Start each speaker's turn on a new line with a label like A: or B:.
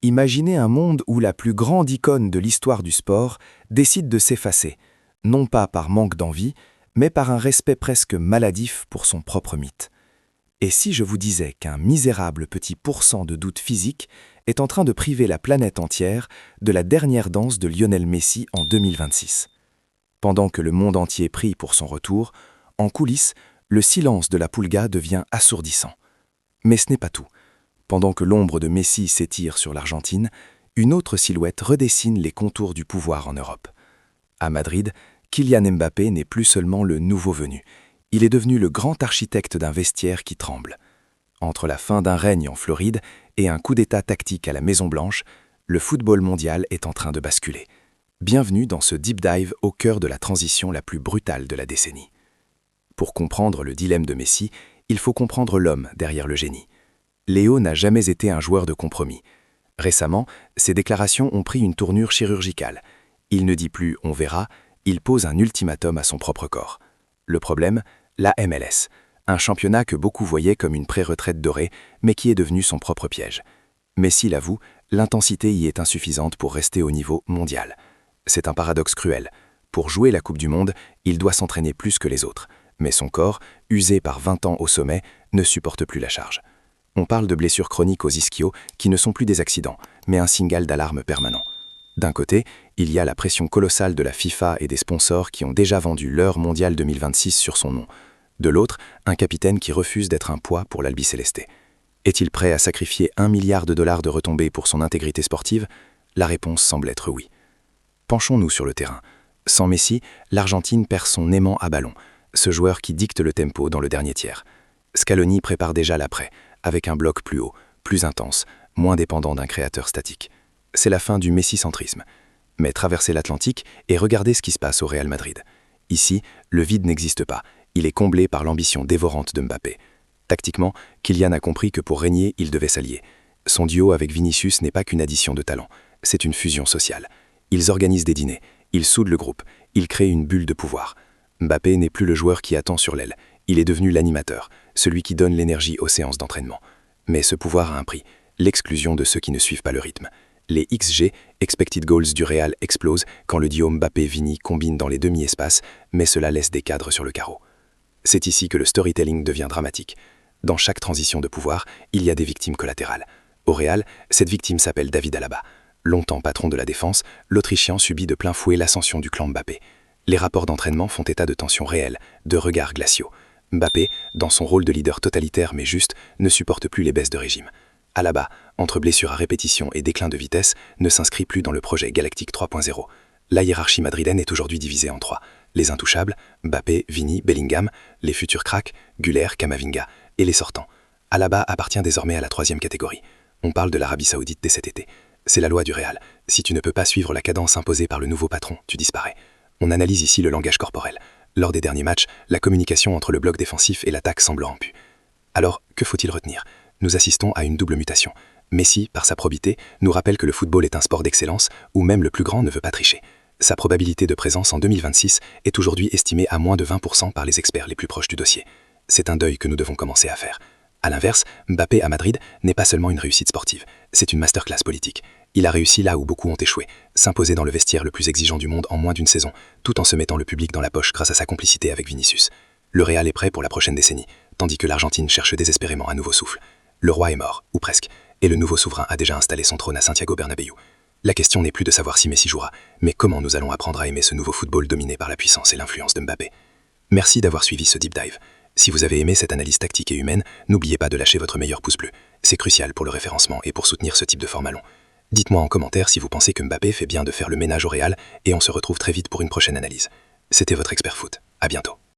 A: Imaginez un monde où la plus grande icône de l'histoire du sport décide de s'effacer, non pas par manque d'envie, mais par un respect presque maladif pour son propre mythe. Et si je vous disais qu'un misérable petit pourcent de doute physique est en train de priver la planète entière de la dernière danse de Lionel Messi en 2026 ? Pendant que le monde entier prie pour son retour, en coulisses, le silence de la Pulga devient assourdissant. Mais ce n'est pas tout. Pendant que l'ombre de Messi s'étire sur l'Argentine, une autre silhouette redessine les contours du pouvoir en Europe. À Madrid, Kylian Mbappé n'est plus seulement le nouveau venu. Il est devenu le grand architecte d'un vestiaire qui tremble. Entre la fin d'un règne en Floride et un coup d'état tactique à la Maison-Blanche, le football mondial est en train de basculer. Bienvenue dans ce deep dive au cœur de la transition la plus brutale de la décennie. Pour comprendre le dilemme de Messi, il faut comprendre l'homme derrière le génie. Léo n'a jamais été un joueur de compromis. Récemment, ses déclarations ont pris une tournure chirurgicale. Il ne dit plus « on verra », il pose un ultimatum à son propre corps. Le problème, la MLS, un championnat que beaucoup voyaient comme une pré-retraite dorée, mais qui est devenu son propre piège. Messi l'avoue, l'intensité y est insuffisante pour rester au niveau mondial. C'est un paradoxe cruel. Pour jouer la Coupe du Monde, il doit s'entraîner plus que les autres. Mais son corps, usé par 20 ans au sommet, ne supporte plus la charge. On parle de blessures chroniques aux ischios qui ne sont plus des accidents, mais un signal d'alarme permanent. D'un côté, il y a la pression colossale de la FIFA et des sponsors qui ont déjà vendu l'heure mondiale 2026 sur son nom. De l'autre, un capitaine qui refuse d'être un poids pour l'Albiceleste. Est-il prêt à sacrifier $1 milliard de retombées pour son intégrité sportive ? La réponse semble être oui. Penchons-nous sur le terrain. Sans Messi, l'Argentine perd son aimant à ballon, ce joueur qui dicte le tempo dans le dernier tiers. Scaloni prépare déjà l'après, avec un bloc plus haut, plus intense, moins dépendant d'un créateur statique. C'est la fin du messicentrisme. Mais traversez l'Atlantique et regardez ce qui se passe au Real Madrid. Ici, le vide n'existe pas. Il est comblé par l'ambition dévorante de Mbappé. Tactiquement, Kylian a compris que pour régner, il devait s'allier. Son duo avec Vinicius n'est pas qu'une addition de talent, c'est une fusion sociale. Ils organisent des dîners, ils soudent le groupe, ils créent une bulle de pouvoir. Mbappé n'est plus le joueur qui attend sur l'aile, il est devenu l'animateur, celui qui donne l'énergie aux séances d'entraînement. Mais ce pouvoir a un prix, l'exclusion de ceux qui ne suivent pas le rythme. Les XG, Expected Goals du Real, explosent quand le duo Mbappé-Vini combine dans les demi-espaces, mais cela laisse des cadres sur le carreau. C'est ici que le storytelling devient dramatique. Dans chaque transition de pouvoir, il y a des victimes collatérales. Au Real, cette victime s'appelle David Alaba. Longtemps patron de la défense, l'Autrichien subit de plein fouet l'ascension du clan Mbappé. Les rapports d'entraînement font état de tensions réelles, de regards glaciaux. Mbappé, dans son rôle de leader totalitaire mais juste, ne supporte plus les baisses de régime. Alaba, entre blessures à répétition et déclin de vitesse, ne s'inscrit plus dans le projet Galactique 3.0. La hiérarchie madrilène est aujourd'hui divisée en 3. Les intouchables, Mbappé, Vini, Bellingham, les futurs cracks, Güler, Camavinga, et les sortants. Alaba appartient désormais à la 3e catégorie. On parle de l'Arabie Saoudite dès cet été. C'est la loi du Real. Si tu ne peux pas suivre la cadence imposée par le nouveau patron, tu disparais. On analyse ici le langage corporel. Lors des derniers matchs, la communication entre le bloc défensif et l'attaque semble rompue. Alors, que faut-il retenir ? Nous assistons à une double mutation. Messi, par sa probité, nous rappelle que le football est un sport d'excellence où même le plus grand ne veut pas tricher. Sa probabilité de présence en 2026 est aujourd'hui estimée à moins de 20% par les experts les plus proches du dossier. C'est un deuil que nous devons commencer à faire. A l'inverse, Mbappé à Madrid n'est pas seulement une réussite sportive, c'est une masterclass politique. Il a réussi là où beaucoup ont échoué, s'imposer dans le vestiaire le plus exigeant du monde en moins d'une saison, tout en se mettant le public dans la poche grâce à sa complicité avec Vinicius. Le Real est prêt pour la prochaine décennie, tandis que l'Argentine cherche désespérément un nouveau souffle. Le roi est mort, ou presque, et le nouveau souverain a déjà installé son trône à Santiago Bernabéu. La question n'est plus de savoir si Messi jouera, mais comment nous allons apprendre à aimer ce nouveau football dominé par la puissance et l'influence de Mbappé. Merci d'avoir suivi ce deep dive. Si vous avez aimé cette analyse tactique et humaine, n'oubliez pas de lâcher votre meilleur pouce bleu. C'est crucial pour le référencement et pour soutenir ce type de format long. Dites-moi en commentaire si vous pensez que Mbappé fait bien de faire le ménage au Real, et on se retrouve très vite pour une prochaine analyse. C'était votre expert foot. À bientôt.